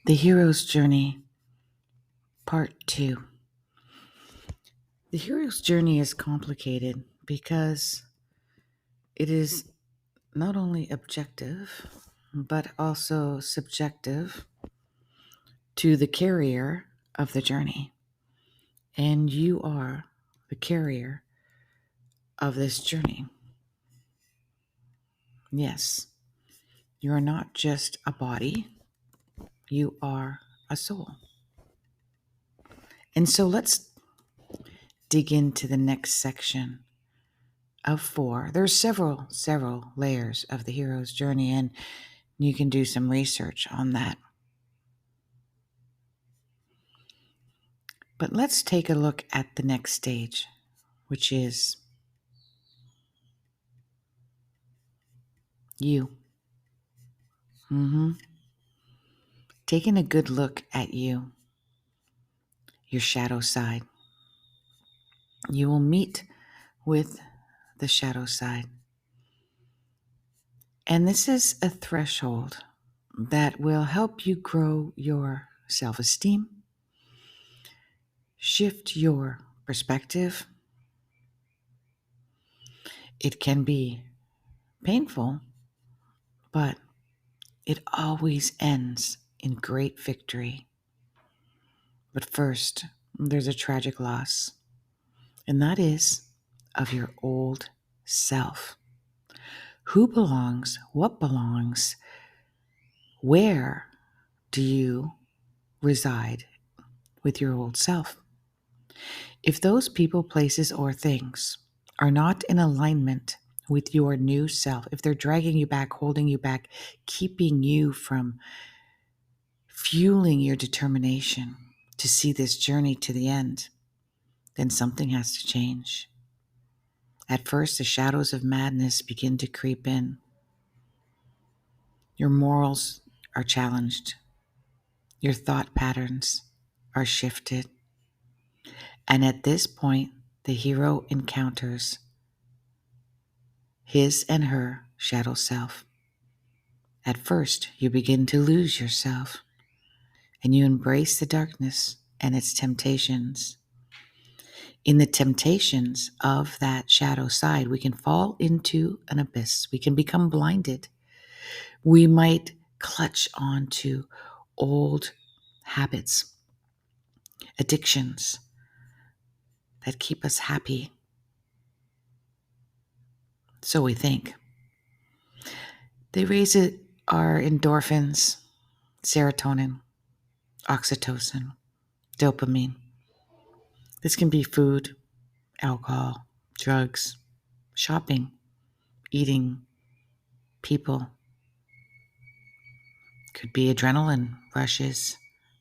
The Hero's Journey, Part 2. The hero's journey is complicated because it is not only objective, but also subjective to the carrier of the journey. And you are the carrier of this journey. Yes, you are not just a body, you are a soul. And so let's dig into the next section of 4. There's several layers of the hero's journey, and you can do some research on that. But let's take a look at the next stage, which is you. Taking a good look at you, your shadow side. You will meet with the shadow side. And this is a threshold that will help you grow your self-esteem, shift your perspective. It can be painful, but it always ends in great victory. But first, there's a tragic loss, and that is of your old self. Who belongs? What belongs? Where do you reside with your old self? If those people, places, or things are not in alignment with your new self, if they're dragging you back, holding you back, keeping you from fueling your determination to see this journey to the end, then something has to change. At first, the shadows of madness begin to creep in. Your morals are challenged. Your thought patterns are shifted. And at this point, the hero encounters his and her shadow self. At first, you begin to lose yourself, and you embrace the darkness and its temptations. In the temptations of that shadow side, we can fall into an abyss. We can become blinded. We might clutch on to old habits, addictions that keep us happy. So we think. They raise our endorphins, serotonin, oxytocin, dopamine. This can be food, alcohol, drugs, shopping, eating, people. Could be adrenaline rushes,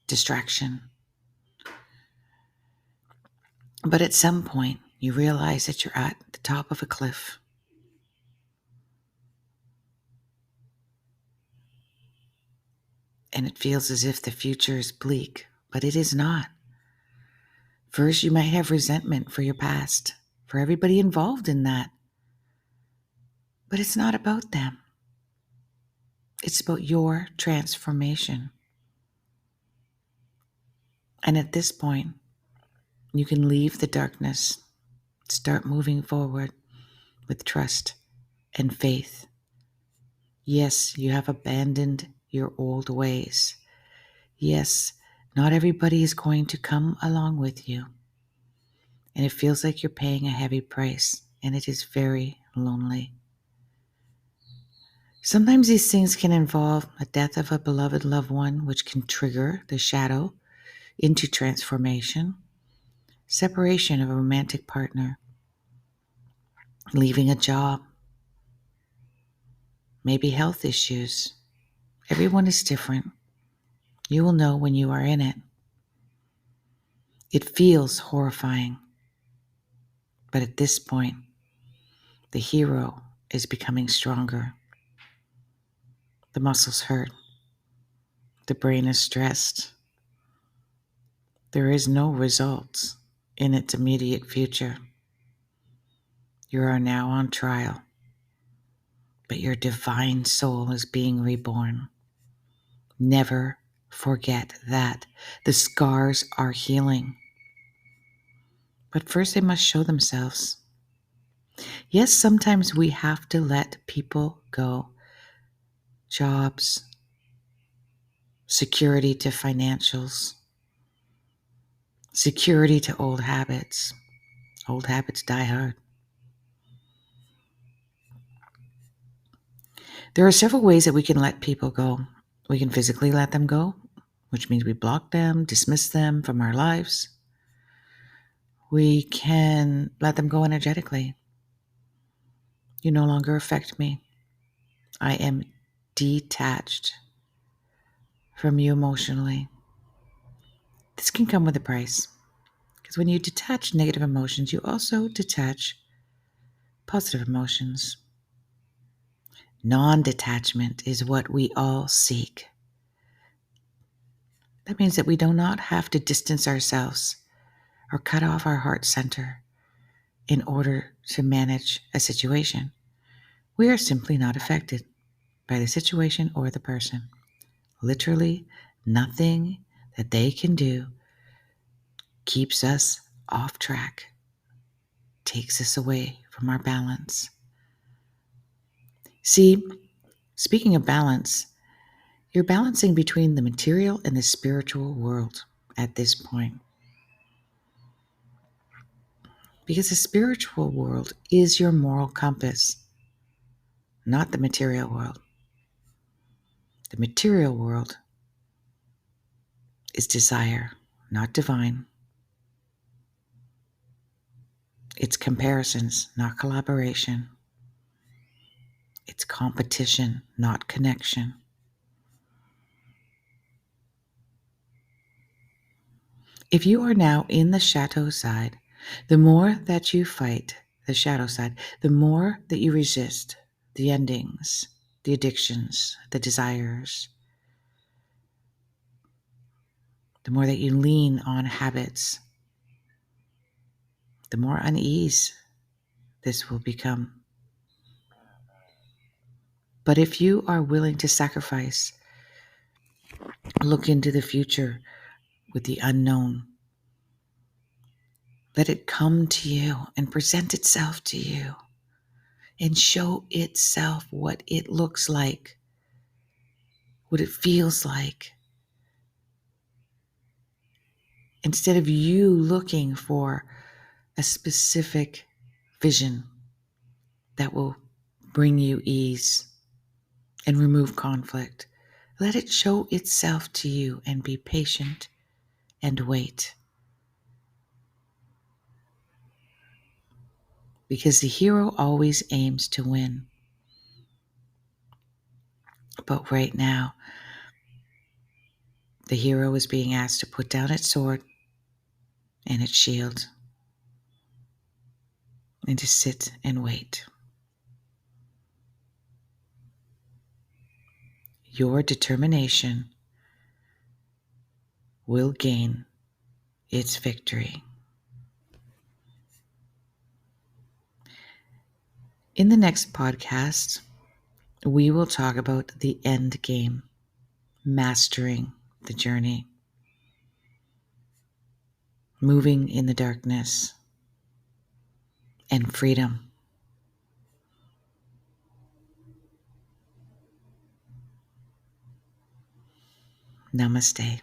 distraction. But at some point, you realize that you're at the top of a cliff. And it feels as if the future is bleak, but it is not. First, you might have resentment for your past, for everybody involved in that. But it's not about them. It's about your transformation. And at this point, you can leave the darkness, start moving forward with trust and faith. Yes, you have abandoned your old ways. Yes, not everybody is going to come along with you. And it feels like you're paying a heavy price, and it is very lonely. Sometimes these things can involve a death of a beloved loved one, which can trigger the shadow into transformation, separation of a romantic partner, leaving a job, maybe health issues. Everyone is different. You will know when you are in it. It feels horrifying. But at this point, the hero is becoming stronger. The muscles hurt. The brain is stressed. There is no results in its immediate future. You are now on trial, but your divine soul is being reborn, never forget that the scars are healing. But first, they must show themselves. Yes, sometimes we have to let people go. Jobs, security to financials, security to old habits. Old habits die hard. There are several ways that we can let people go. We can physically let them go, which means we block them, dismiss them from our lives. We can let them go energetically. You no longer affect me. I am detached from you emotionally. This can come with a price, because when you detach negative emotions, you also detach positive emotions. Non-detachment is what we all seek. That means that we do not have to distance ourselves or cut off our heart center in order to manage a situation. We are simply not affected by the situation or the person. Literally, nothing that they can do keeps us off track, takes us away from our balance. See, speaking of balance, you're balancing between the material and the spiritual world at this point. Because the spiritual world is your moral compass, not the material world. The material world is desire, not divine. It's comparisons, not collaboration. It's competition, not connection. If you are now in the shadow side, the more that you fight the shadow side, the more that you resist the endings, the addictions, the desires, the more that you lean on habits, the more unease this will become. But if you are willing to sacrifice, look into the future with the unknown, let it come to you and present itself to you and show itself what it looks like, what it feels like. Instead of you looking for a specific vision that will bring you ease and remove conflict, let it show itself to you and be patient and wait. Because the hero always aims to win. But right now, the hero is being asked to put down its sword and its shield and to sit and wait. Your determination will gain its victory. In the next podcast, we will talk about the end game, mastering the journey, moving in the darkness, and freedom. Namaste.